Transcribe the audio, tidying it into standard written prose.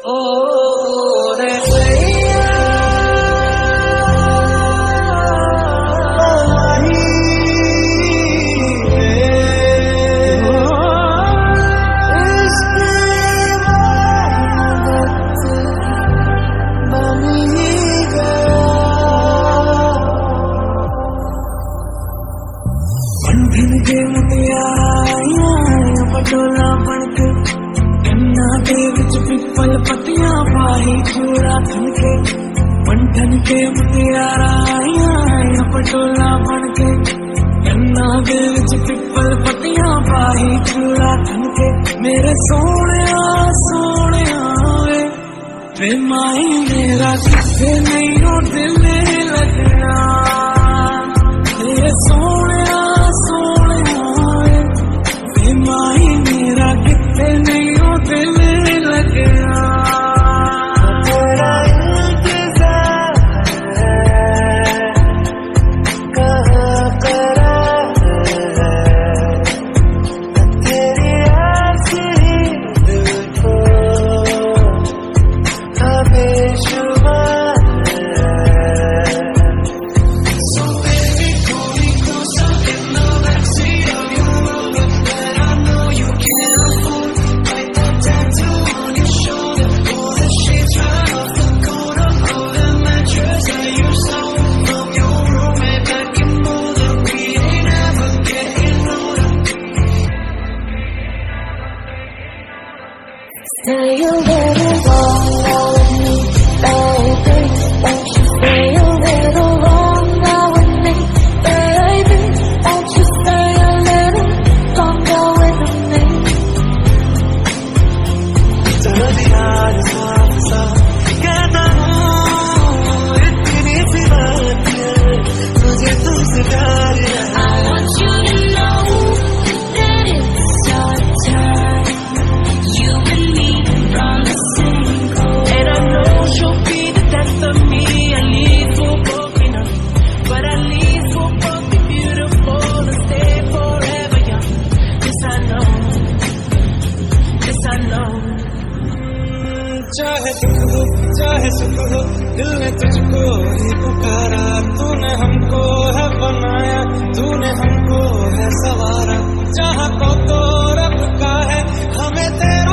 ओ रे भैया बंधन के मुटियारियां पटोला बनके कन्ना के विच पिपल पतियां पाही चूड़ा थनके बंधन के मुटियारियां पटोला बनके कन्ना के विच पिपल पतियां पाही चूड़ा थनके मेरे सोनिया सोनिया वे माई मेरा किसे नहीं हो दिल लगना मेरे सोनिया माही मेरा कितने नहीं हो दिल लगना तेरा इंतजार कहाँ करा तेरी आसी दिल को बेशुमार Say a little longer with me, baby. Won't you stay a little longer with me, baby? Won't you stay a little longer with me? चलो यार साफ साफ कहता हूँ इतनी सी बात है तुझे तुझसे प्यार है I want you to know that it's our time. You and me on the same coast. And I know she'll be the death of me. At least we'll both be enough, but at least we'll both be beautiful and stay forever young. This I know, this I know. चाहे दुख हो चाहे सुख हो दिल ने तुझको ही पुकारा तूने हमको है बनाया तूने हमको है सवारा चाहा तो रब का है हमें तेरा